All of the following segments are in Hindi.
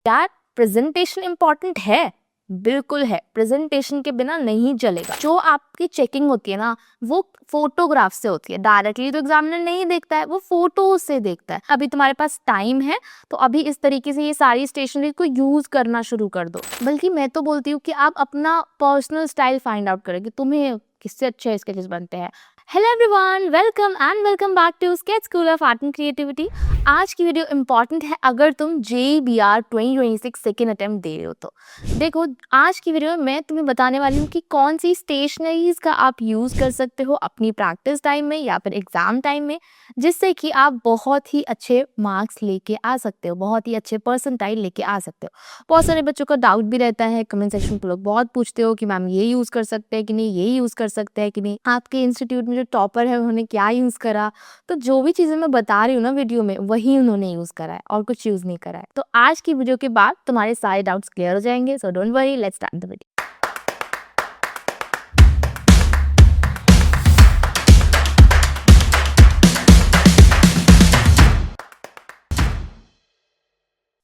यार प्रेजेंटेशन इंपॉर्टेंट है, बिल्कुल है। प्रेजेंटेशन के बिना नहीं चलेगा। जो आपकी चेकिंग होती है ना, वो फोटोग्राफ से होती है। डायरेक्टली तो एग्जामिनर नहीं देखता है, वो फोटो से देखता है। अभी तुम्हारे पास टाइम है तो अभी इस तरीके से ये सारी स्टेशनरी को यूज करना शुरू कर दो। बल्कि मैं तो बोलती हूँ कि आप अपना पर्सनल स्टाइल फाइंड आउट करें कि तुम्हें किससे अच्छे स्केचेस बनते हैं। Hello everyone, welcome back to sketch school of art and creativity. आज की वीडियो इंपॉर्टेंट है अगर तुम JEBR 2026 सेकेंड अटेम्प्ट दे रहे हो तो। देखो, आज की वीडियो में मैं तुम्हें बताने वाली हूँ कि कौन सी स्टेशनरीज का आप यूज कर सकते हो अपनी प्रैक्टिस टाइम में या फिर एग्जाम टाइम में, जिससे कि आप बहुत ही अच्छे मार्क्स लेके आ सकते हो, बहुत ही अच्छे परसेंटाइल लेके आ सकते हो। बहुत सारे बच्चों का डाउट भी रहता है, कमेंट सेक्शन पे लोग बहुत पूछते हो कि मैम ये यूज कर सकते हैं कि नहीं, ये यूज कर सकते हैं कि नहीं, आपके इंस्टीट्यूट में जो टॉपर है उन्होंने क्या यूज करा। तो जो भी चीजें मैं बता रही हूँ ना वीडियो में, वही उन्होंने यूज करा है और कुछ यूज नहीं करा है। तो आज की वीडियो के बाद तुम्हारे सारे डाउट्स क्लियर हो जाएंगे। So don't worry, let's start the video.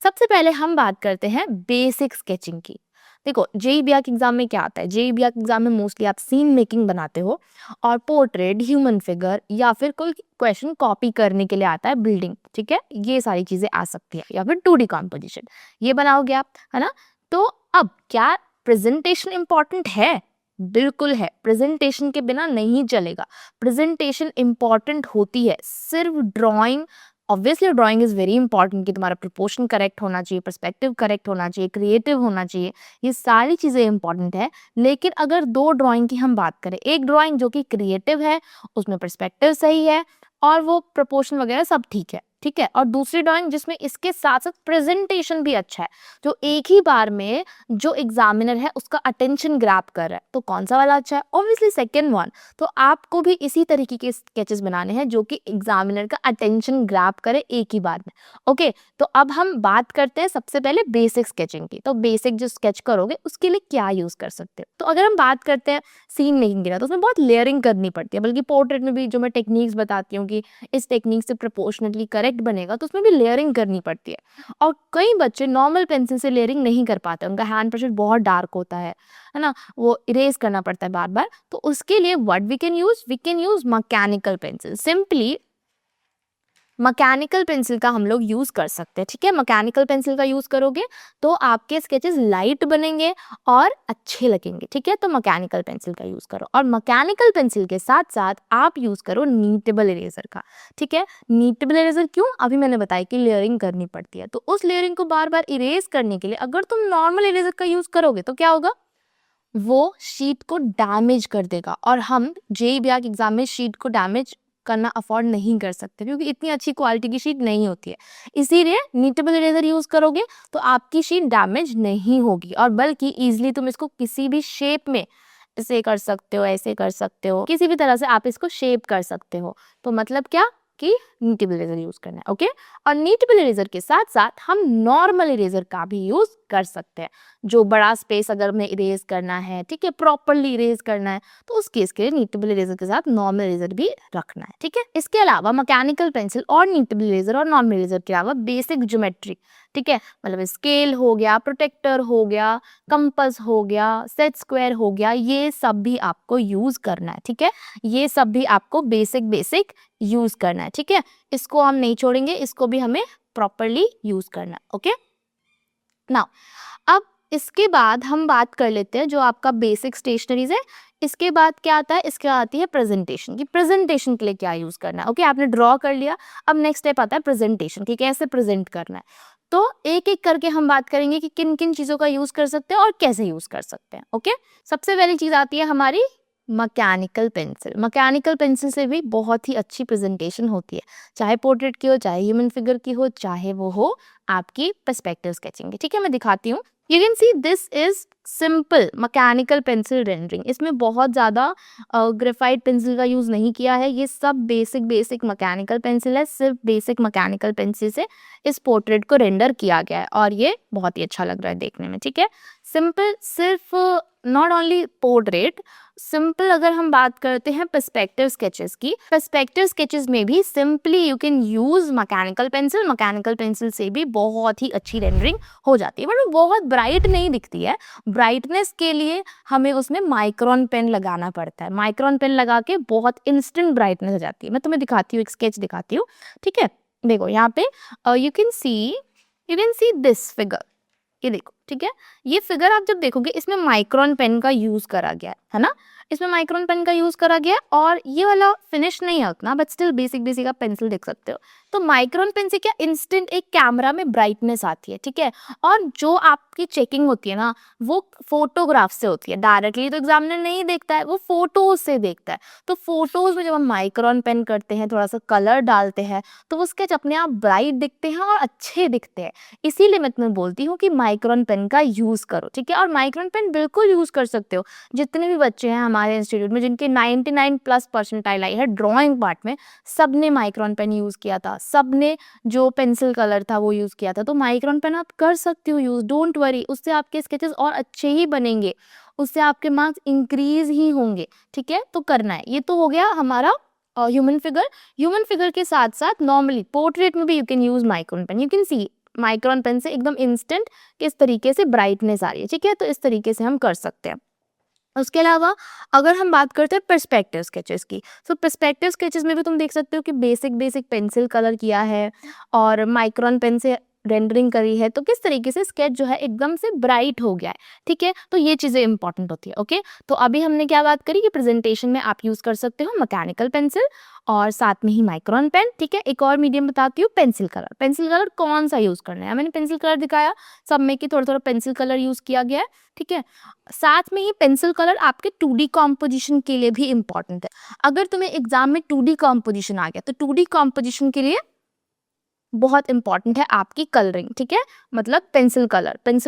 सबसे पहले हम बात करते हैं बेसिक स्केचिंग की। देखो, JEBR के एग्जाम में क्या आता है, JEBR के एग्जाम में मोस्टली आप सीन मेकिंग बनाते हो और पोर्ट्रेट, ह्यूमन फिगर या फिर कोई क्वेश्चन कॉपी करने के लिए आता है, बिल्डिंग, ठीक है, ये सारी चीजें आ सकती है, या फिर 2D कॉम्पोजिशन ये बनाओगे आप, है ना। तो अब क्या प्रेजेंटेशन इंपॉर्टेंट है? बिल्कुल है। प्रेजेंटेशन के बिना नहीं चलेगा। प्रेजेंटेशन इंपॉर्टेंट होती है। सिर्फ drawing, obviously drawing is very important कि तुम्हारा प्रोपोर्शन करेक्ट होना चाहिए, पर्सपेक्टिव करेक्ट होना चाहिए, क्रिएटिव होना चाहिए, ये सारी चीजें इंपॉर्टेंट है। लेकिन अगर दो ड्राइंग की हम बात करें, एक ड्राइंग जो कि क्रिएटिव है, उसमें पर्सपेक्टिव सही है और वो प्रोपोर्शन वगैरह सब ठीक है, ठीक है, और दूसरी ड्राइंग जिसमें इसके साथ साथ प्रेजेंटेशन भी अच्छा है, जो एक ही बार में जो एग्जामिनर है उसका अटेंशन ग्रैब कर रहा है, तो कौन सा वाला अच्छा है? Obviously second one. तो आपको भी इसी तरीके के स्केचेस बनाने हैं जो कि एग्जामिनर का अटेंशन ग्रैब करे एक ही बार में। ओके, तो अब हम बात करते हैं सबसे पहले बेसिक स्केचिंग की। तो बेसिक जो स्केच करोगे उसके लिए क्या यूज कर सकते हो? तो अगर हम बात करते हैं सीन मेकिंग की ना, तो उसमें बहुत लेयरिंग करनी पड़ती है। बल्कि पोर्ट्रेट में भी जो मैं टेक्निक्स बताती हूँ कि इस टेक्निक से प्रोपोर्शनली करेक्ट बनेगा, तो उसमें भी लेयरिंग करनी पड़ती है। और कई बच्चे नॉर्मल पेंसिल से लेयरिंग नहीं कर पाते, उनका हैंड प्रेशर बहुत डार्क होता है ना, वो इरेज करना पड़ता है बार बार। तो उसके लिए what we can use mechanical pencil. Simply mechanical pencil का हम लोग यूज कर सकते हैं, ठीक है। मैकेनिकल पेंसिल का यूज करोगे तो आपके स्केचेस लाइट बनेंगे और अच्छे लगेंगे, ठीक है। तो मैकेनिकल पेंसिल का यूज करो, और मैकेनिकल पेंसिल के साथ साथ आप यूज करो नीटेबल इरेजर का, ठीक है। नीटेबल इरेजर क्यों? अभी मैंने बताया कि लेयरिंग करनी पड़ती है, तो उस लेयरिंग को बार बार इरेज करने के लिए अगर तुम नॉर्मल इरेजर का यूज करोगे तो क्या होगा, वो शीट को डैमेज कर देगा। और हम JEBR के एग्जाम में शीट को डैमेज करना अफोर्ड नहीं कर सकते, क्योंकि इतनी अच्छी क्वालिटी की शीट नहीं होती है। इसीलिए नीटेबल इरेजर यूज करोगे तो आपकी शीट डैमेज नहीं होगी, और बल्कि इजीली तुम इसको किसी भी शेप में ऐसे कर सकते हो, ऐसे कर सकते हो, किसी भी तरह से आप इसको शेप कर सकते हो। तो मतलब क्या कि नीटेबल इरेजर यूज करना है, ओके। और नीटेबल इरेजर के साथ साथ हम नॉर्मल इरेजर का भी यूज कर सकते हैं। जो बड़ा स्पेस अगर हमें इरेज करना है, ठीक है, प्रॉपरली इरेज करना है, तो उस केस के लिए नीटेबल इरेजर के साथ नॉर्मल इरेजर भी रखना है, ठीक है। इसके अलावा मैकेनिकल पेंसिल और नीटेबल इरेजर और नॉर्मल इरेजर के अलावा बेसिक ज्योमेट्री, ठीक है, मतलब स्केल हो गया, प्रोटेक्टर हो गया, कंपास हो गया, सेट स्क्वायर हो गया, ये सब भी आपको यूज करना है, ठीक है। ये सब भी आपको बेसिक बेसिक यूज करना है, ठीक है। इसको हम नहीं छोड़ेंगे, इसको भी हमें प्रॉपरली यूज करना है, ओके। नाउ अब इसके बाद हम बात कर लेते हैं जो आपका बेसिक स्टेशनरीज है। इसके बाद क्या आता है, इसके बाद आती है प्रेजेंटेशन की। प्रेजेंटेशन के लिए क्या यूज करना है, ओके, आपने ड्रॉ कर लिया। अब नेक्स्ट स्टेप आता है प्रेजेंटेशन की, कैसे प्रेजेंट करना है। तो एक एक करके हम बात करेंगे कि किन किन चीजों का यूज कर सकते हैं और कैसे यूज कर सकते हैं, ओके। सबसे पहली चीज आती है हमारी मैकेनिकल पेंसिल। मैकेनिकल पेंसिल से भी बहुत ही अच्छी प्रेजेंटेशन होती है, चाहे पोर्ट्रेट की हो, चाहे ह्यूमन फिगर की हो, चाहे वो हो आपकी पर्सपेक्टिव स्केचिंग की, ठीक है। मैं दिखाती हूँ। You can see this is simple mechanical pencil rendering. इसमें बहुत ज़्यादा ग्रेफाइट पेंसिल का यूज़ नहीं किया है, ये सब बेसिक बेसिक मैकेनिकल पेंसिल है। सिर्फ बेसिक मैकेनिकल पेंसिल से इस पोर्ट्रेट को रेंडर किया गया है और ये बहुत ही अच्छा लग रहा है देखने में, ठीक है। सिंपल, सिर्फ नॉट ओनली पोर्ट्रेट, सिंपल अगर हम बात करते हैं पर्सपेक्टिव स्केचेस की, पर्सपेक्टिव स्केचेस में भी simply you can use mechanical pencil से भी बहुत ही अच्छी रेंडरिंग हो जाती है, बट वो बहुत ब्राइट नहीं दिखती है। ब्राइटनेस के लिए हमें उसमें माइक्रोन पेन लगाना पड़ता है, माइक्रोन पेन लगा के बहुत इंस्टेंट ब्राइटनेस हो जाती है। मैं तुम्हें दिखाती हूँ, एक स्केच दिखाती हूँ, ठीक है। देखो यहाँ पे you can see this figure, ये देखो, ठीक है। ये फिगर आप जब देखोगे इसमें माइक्रोन पेन का यूज करा गया है ना, इसमें माइक्रोन पेन का यूज करा गया है, और ये वाला फिनिश नहीं है उतना, बट स्टिल बेसिक बेसिक आप पेंसिल देख सकते हो। तो माइक्रोन पेन से क्या इंस्टेंट एक कैमरा में ब्राइटनेस आती है, ठीक है। और जो आपकी चेकिंग होती है ना, वो फोटोग्राफ से होती है, डायरेक्टली तो एग्जामिनर नहीं देखता है, वो फोटोज से देखता है। तो फोटोज में जब हम माइक्रोन पेन करते हैं, थोड़ा सा कलर डालते हैं, तो वो स्केच अपने आप ब्राइट दिखते हैं और अच्छे दिखते हैं। इसीलिए मैं तुम्हें बोलती हूँ कि माइक्रोन पेन का यूज करो, ठीक है। और माइक्रोन पेन बिल्कुल यूज कर सकते हो। जितने भी बच्चे हैं हमारे इंस्टीट्यूट में जिनके 99+ परसेंटाइल आई है ड्राइंग पार्ट में, सबने माइक्रोन पेन यूज किया था, सबने जो पेंसिल कलर था वो यूज किया था। तो माइक्रोन पेन आप कर सकते हो यूज, डोंट वरी, उससे आपके स्केचेस और अच्छे ही बनेंगे, उससे आपके मार्क्स इंक्रीज ही होंगे, ठीक है। तो करना है। ये तो हो गया हमारा ह्यूमन फिगर के साथ साथ नॉर्मली पोर्ट्रेट में भी you can use Micron pen. You can see Micron pen से एकदम इंस्टेंट किस तरीके से ब्राइटनेस आ रही है, ठीक है। तो इस तरीके से हम कर सकते हैं। उसके अलावा अगर हम बात करते हैं पर्सपेक्टिव स्केचेस की, तो पर्सपेक्टिव स्केचेस में भी तुम देख सकते हो कि बेसिक पेंसिल कलर किया है और माइक्रोन पेन से रेंडरिंग करी है, तो किस तरीके से स्केच जो है एकदम से ब्राइट हो गया है, ठीक है। तो ये चीज़ें इंपॉर्टेंट होती है, ओके। तो अभी हमने क्या बात करी कि प्रेजेंटेशन में आप यूज़ कर सकते हो मैकेनिकल पेंसिल और साथ में ही माइक्रोन पेन, ठीक है। एक और मीडियम बताती हूँ, पेंसिल कलर। पेंसिल कलर कौन सा यूज़ करना है, मैंने पेंसिल कलर दिखाया, सब में कि थोड़ा थोड़ा पेंसिल कलर यूज़ किया गया है, ठीक है। साथ में ही पेंसिल कलर आपके 2D कॉम्पोजिशन के लिए भी इंपॉर्टेंट है। अगर तुम्हें एग्जाम में 2D कॉम्पोजिशन आ गया, तो 2D कॉम्पोजिशन के लिए बहुत इंपॉर्टेंट है आपकी कलरिंग, ठीक है। मतलब पेंसिल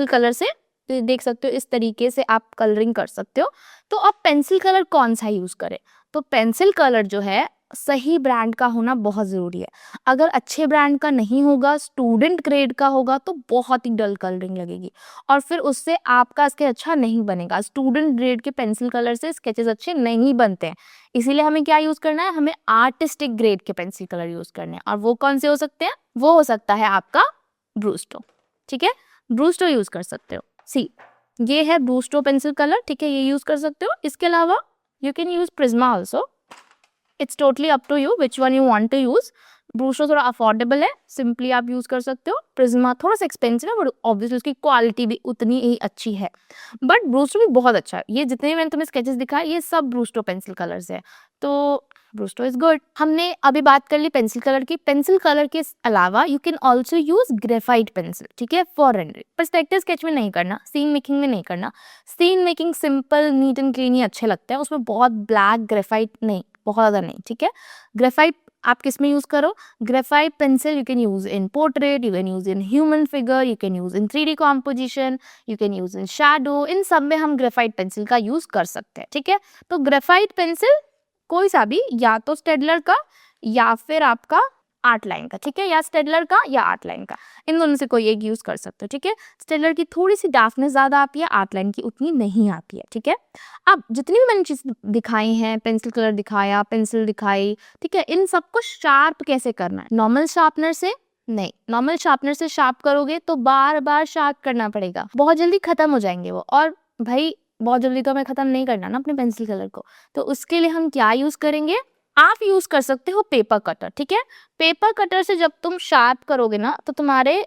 कलर से देख सकते हो, इस तरीके से आप कलरिंग कर सकते हो। तो अब पेंसिल कलर कौन सा यूज करें, तो पेंसिल कलर जो है सही ब्रांड का होना बहुत ज़रूरी है। अगर अच्छे ब्रांड का नहीं होगा, स्टूडेंट ग्रेड का होगा, तो बहुत ही डल कलरिंग लगेगी और फिर उससे आपका स्केच अच्छा नहीं बनेगा। स्टूडेंट ग्रेड के पेंसिल कलर से स्केचेस अच्छे नहीं बनते हैं। इसीलिए हमें क्या यूज़ करना है, हमें आर्टिस्टिक ग्रेड के पेंसिल कलर यूज़ करने हैं। और वो कौन से हो सकते हैं, वो हो सकता है आपका ब्रूस्टो, ठीक है। ब्रूस्टो यूज़ कर सकते हो। सी, ये है ब्रूस्टो पेंसिल कलर, ठीक है, ये यूज़ कर सकते हो। इसके अलावा you can use Prisma also, it's totally up to you which one you want to use. Brustro थोड़ा अफोर्डेबल है, सिंपली आप यूज कर सकते हो। प्रिज्मा थोड़ा सा एक्सपेंसिव है, बट ऑब्वियसली उसकी क्वालिटी भी उतनी ही अच्छी है, बट ब्रूस्टो भी बहुत अच्छा है। ये जितने मैंने तुम्हें स्केचेस दिखाए, ये सब ब्रूस्टो पेंसिल कलर्स है, तो ब्रूस्टो इज गुड। हमने अभी बात कर ली पेंसिल कलर की। पेंसिल कलर के अलावा you can also use graphite pencil, ठीक है, फॉर रेंडरिंग। पर्सपेक्टिव स्केच में नहीं करना, सीन मेकिंग में नहीं करना। Scene making simple neat and clean ही अच्छे लगते हैं, उसमें बहुत ब्लैक ग्रेफाइट नहीं, बहुत ज़्यादा नहीं, ठीक है। ग्रेफाइट आप किस में यूज करो, graphite pencil you can use in portrait, you can use in human figure, you can use in 3D composition, you can use in shadow, इन सब में हम ग्रेफाइट पेंसिल का यूज कर सकते हैं, ठीक है। तो ग्रेफाइट पेंसिल कोई सा भी, या तो स्टेडलर का या फिर आपका आर्ट लाइन का, ठीक है, या स्टेडलर का या आर्ट लाइन का, इन दोनों से कोई एक यूज कर सकते हो, ठीक है। स्टेडलर की थोड़ी सी डार्कनेस ज्यादा आती है, आर्ट लाइन की उतनी नहीं आती है, ठीक है। अब जितनी भी मैंने चीज दिखाई हैं, पेंसिल कलर दिखाया, पेंसिल दिखाई, ठीक है, इन सबको शार्प कैसे करना है, नॉर्मल शार्पनर से नहीं। नॉर्मल शार्पनर से शार्प करोगे तो बार बार शार्प करना पड़ेगा, बहुत जल्दी खत्म हो जाएंगे वो, और भाई बहुत जल्दी तो हमें खत्म नहीं करना ना अपने पेंसिल कलर को। तो उसके लिए हम क्या यूज करेंगे, आप यूज कर सकते हो पेपर कटर, ठीक है। पेपर कटर से जब तुम शार्प करोगे ना, तो तुम्हारे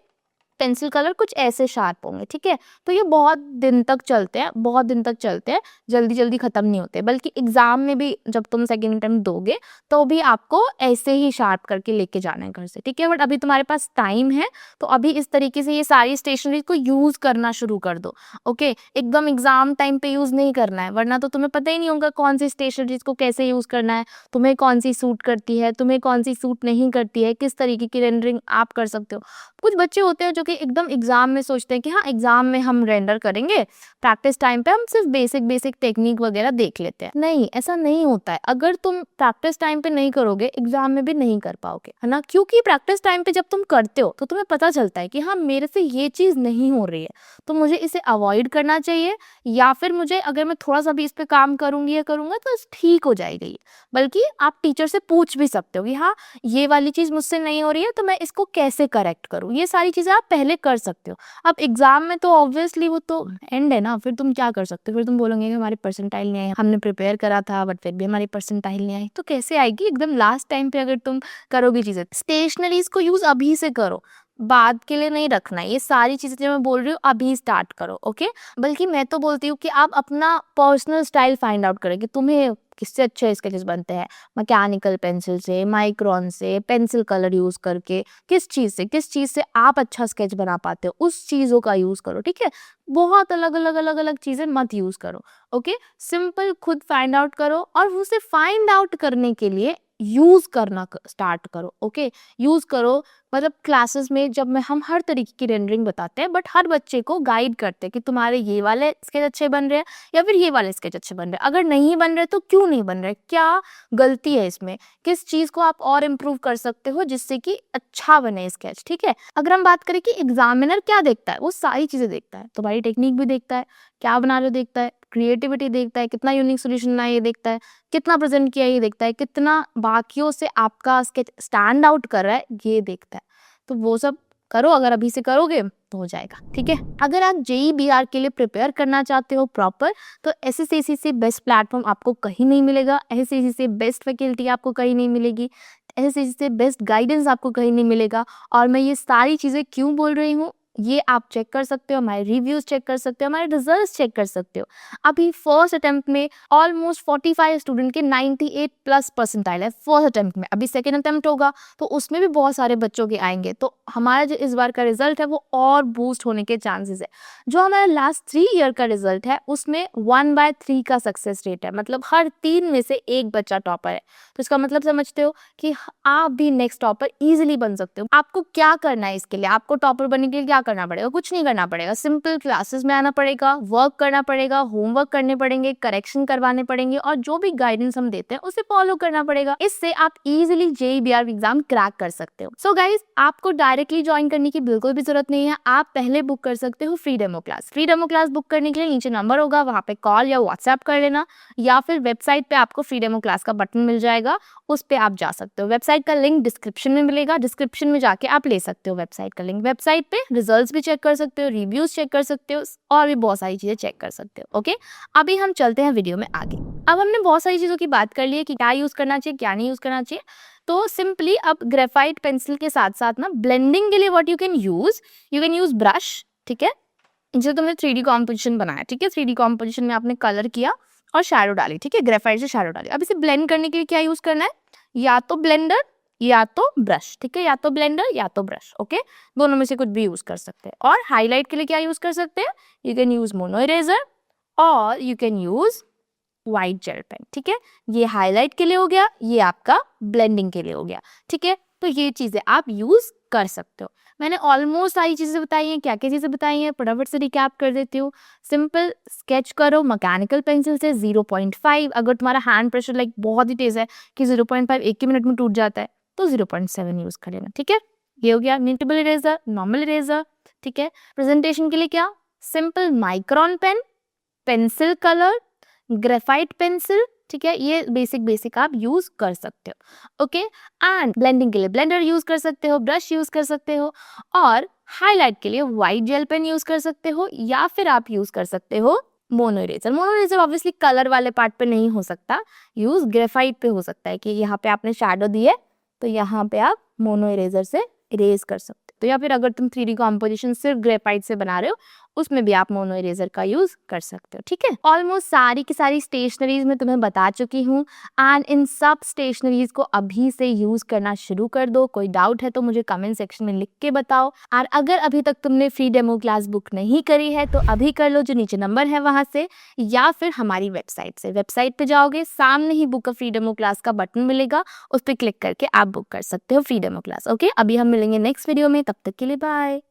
पेंसिल कलर कुछ ऐसे शार्प होंगे, ठीक है। तो ये बहुत दिन तक चलते हैं, बहुत दिन तक चलते हैं, जल्दी जल्दी खत्म नहीं होते, बल्कि एग्जाम में भी जब तुम सेकेंड अटेम्प्ट दोगे तो भी आपको ऐसे ही शार्प करके लेके जाना है घर से, ठीक है। बट अभी तुम्हारे पास टाइम है, तो अभी इस तरीके से ये सारी स्टेशनरी को यूज करना शुरू कर दो, ओके। एकदम एग्जाम टाइम पे यूज नहीं करना है, वरना तो तुम्हें पता ही नहीं होगा कौन सी स्टेशनरीज को कैसे यूज करना है, तुम्हें कौन सी सूट करती है, तुम्हें कौन सी सूट नहीं करती है, किस तरीके की रेंडरिंग आप कर सकते हो। कुछ बच्चे होते हैं जो कि एकदम एग्जाम में सोचते हैं कि हाँ एग्जाम में हम रेंडर करेंगे, प्रैक्टिस टाइम पे हम सिर्फ बेसिक टेक्निक वगैरह देख लेते हैं। नहीं, ऐसा नहीं होता है। अगर तुम प्रैक्टिस टाइम पे नहीं करोगे, एग्जाम में भी नहीं कर पाओगे, है ना। क्योंकि प्रैक्टिस टाइम पे जब तुम करते हो तो तुम्हें पता चलता है कि हाँ मेरे से ये चीज नहीं हो रही है, तो मुझे इसे अवॉइड करना चाहिए, या फिर मुझे अगर मैं थोड़ा सा भी इस पे काम करूंगी या करूंगा तो ठीक हो जाएगा ये। बल्कि आप टीचर से पूछ भी सकते हो कि हाँ ये वाली चीज मुझसे नहीं हो रही है, तो मैं इसको कैसे करेक्ट करूँ। ये सारी चीजें आप पहले कर सकते हो। अब एग्जाम में तो ऑब्वियसली वो तो एंड है ना, फिर तुम क्या कर सकते हो, फिर तुम बोलोगे कि हमारे परसेंटाइल नहीं आए, हमने प्रिपेयर करा था बट फिर भी हमारी परसेंटाइल नहीं आई। तो कैसे आएगी, एकदम लास्ट टाइम पे अगर तुम करोगे चीजें। स्टेशनरीज को यूज अभी से करो, बाद के लिए नहीं रखना। ये सारी चीजें जो मैं बोल रही हूँ अभी स्टार्ट करो, ओके। बल्कि मैं तो बोलती हूँ कि आप अपना पर्सनल स्टाइल फाइंड आउट करें कि तुम्हें किससे अच्छे स्केचेस बनते हैं। मैकेनिकल पेंसिल से, माइक्रोन से, पेंसिल कलर यूज करके, किस चीज से आप अच्छा स्केच बना पाते हो, उस चीजों का यूज करो, ठीक है। बहुत अलग अलग चीजें मत यूज करो, ओके। सिंपल खुद फाइंड आउट करो, और उसे फाइंड आउट करने के लिए यूज करना स्टार्ट करो, ओके। यूज करो, मतलब क्लासेस में जब हम हर तरीके की रेंडरिंग बताते हैं, बट हर बच्चे को गाइड करते हैं कि तुम्हारे ये वाले स्केच अच्छे बन रहे हैं या फिर ये वाले स्केच अच्छे बन रहे हैं। अगर नहीं बन रहे तो क्यों नहीं बन रहे, क्या गलती है इसमें, किस चीज को आप और इम्प्रूव कर सकते हो जिससे कि अच्छा बने स्केच, ठीक है। अगर हम बात करें कि एग्जामिनर क्या देखता है, वो सारी चीजें देखता है। तुम्हारी टेक्निक भी देखता है, क्या बना रहे हो देखता है, क्रिएटिविटी देखता है, कितना यूनिक सोल्यूशन बनाया ये देखता है, कितना प्रेजेंट किया ये देखता है, कितना बाकियों से आपका स्केच स्टैंड आउट कर रहा है ये देखता है। तो वो सब करो, अगर अभी से करोगे तो हो जाएगा, ठीक है। अगर आप जेई बीआर के लिए प्रिपेयर करना चाहते हो प्रॉपर, तो एसएससी से बेस्ट प्लेटफॉर्म आपको कहीं नहीं मिलेगा, एसएससी से बेस्ट फैकल्टी आपको कहीं नहीं मिलेगी, एसएससी से बेस्ट गाइडेंस आपको कहीं नहीं मिलेगा। और मैं ये सारी चीजें क्यों बोल रही हूँ, ये आप चेक कर सकते हो, हमारे रिव्यूज चेक कर सकते हो, हमारे रिजल्ट्स चेक कर सकते हो। अभी फर्स्ट अटेम्प्ट में ऑलमोस्ट 45 स्टूडेंट के 98 प्लस परसेंटाइल है फर्स्ट अटेम्प्ट में। अभी सेकेंड अटेम्प्ट होगा तो उसमें भी बहुत सारे बच्चों के आएंगे, तो हमारा जो इस बार का रिजल्ट है वो और बूस्ट होने के चांसेस है। जो हमारा लास्ट 3 ईयर का रिजल्ट है उसमें 1/3 का सक्सेस रेट है, मतलब हर 3 में से एक बच्चा टॉपर है। तो इसका मतलब समझते हो कि आप भी नेक्स्ट टॉपर इजीली बन सकते हो। आपको क्या करना है इसके लिए, आपको टॉपर बनने के लिए क्या करना पड़ेगा, कुछ नहीं करना पड़ेगा। सिंपल क्लासेस में आना पड़ेगा, वर्क करना पड़ेगा, होमवर्क करने पड़ेंगे, करेक्शन करवाने पड़ेंगे, और जो भी गाइडेंस हम देते हैं उसे फॉलो करना पड़ेगा। इससे आप इजीली जेईई बीआर एग्जाम क्रैक कर सकते हो। सो गाइज, आपको डायरेक्टली ज्वाइन करने की बिल्कुल भी जरूरत नहीं है। आप पहले बुक कर सकते हो free demo class. Free demo class book करने के लिए नीचे नंबर होगा, वहां पे कॉल या व्हाट्सएप कर लेना, या फिर वेबसाइट पे आपको फ्री डेमो क्लास का बटन मिल जाएगा, उस पे आप जा सकते हो। वेबसाइट का लिंक डिस्क्रिप्शन में मिलेगा, डिस्क्रिप्शन में जाके आप ले सकते हो वेबसाइट का लिंक। वेबसाइट पे रिजल्ट्स भी चेक कर सकते हो, रिव्यूज चेक कर सकते हो, और भी बहुत सारी चीजें चेक कर सकते हो, ओके। अभी हम चलते हैं वीडियो में आगे। अब हमने बहुत सारी चीजों की बात कर ली है कि क्या यूज करना चाहिए क्या नहीं यूज करना चाहिए। तो सिंपली अब ग्रेफाइट पेंसिल के साथ साथ ना ब्लेंडिंग के लिए what you can use brush, ठीक है। जो तुमने 3D कॉम्पोजिशन बनाया, ठीक है, 3D कॉम्पोजिशन में आपने कलर किया और शैडो डाली, ठीक है, ग्रेफाइट से शैडो डाली। अब इसे ब्लेंड करने के लिए क्या यूज करना है, या तो ब्लेंडर या तो ब्रश, ठीक है, या तो ब्लेंडर या तो ब्रश, ओके। दोनों में से कुछ भी यूज कर सकते हैं। और हाईलाइट के लिए क्या यूज कर सकते हैं, you can use mono eraser और you can use white gel pen, ठीक है। ये हाईलाइट के लिए हो गया, ये आपका ब्लेंडिंग के लिए हो गया, ठीक है। तो ये चीजें आप यूज कर सकते हो। मैंने ऑलमोस्ट सारी चीजें बताई हैं, क्या क्या चीजें बताई हैं फटाफट से रिकैप कर देती हूँ। सिंपल स्केच करो मैकेनिकल पेंसिल से 0.5। अगर तुम्हारा हैंड प्रेशर लाइक बहुत ही तेज है कि 0.5 एक ही मिनट में टूट जाता है, तो 0.7 यूज कर लेना, ठीक है। ये हो गया निटेबल इरेजर, नॉर्मल इरेजर, ठीक है। प्रेजेंटेशन के लिए क्या, simple Micron pen, pencil colour, graphite pencil, ठीक है। ये बेसिक आप यूज कर सकते हो, ओके। एंड ब्लेंडिंग के लिए ब्लेंडर यूज कर सकते हो, ब्रश यूज कर सकते हो, और हाईलाइट के लिए व्हाइट जेल पेन यूज कर सकते हो, या फिर आप यूज कर सकते हो mono eraser. Mono eraser obviously colour वाले पार्ट पे नहीं हो सकता, यूज ग्रेफाइट पे हो सकता है कि यहाँ पे आपने शैडो दी है तो यहाँ पे आप मोनो इरेजर से इरेज कर सकते हो। तो या फिर अगर तुम 3D कॉम्पोजिशन सिर्फ ग्रेफाइट से बना रहे हो, उसमें भी आप मोनो इरेजर का यूज कर सकते हो, ठीक है। ऑलमोस्ट सारी की सारी स्टेशनरीज में तुम्हें बता चुकी हूँ, एंड इन सब स्टेशनरीज को अभी से यूज करना शुरू कर दो। कोई डाउट है तो मुझे कमेंट सेक्शन में लिख के बताओ। और अगर अभी तक तुमने फ्री डेमो क्लास बुक नहीं करी है तो अभी कर लो, जो नीचे नंबर है वहां से, या फिर हमारी वेबसाइट से। वेबसाइट पे जाओगे, सामने ही book a free demo class का बटन मिलेगा, उस पर क्लिक करके आप बुक कर सकते हो फ्री डेमो क्लास, ओके। अभी हम मिलेंगे नेक्स्ट वीडियो में, तब तक के लिए बाय।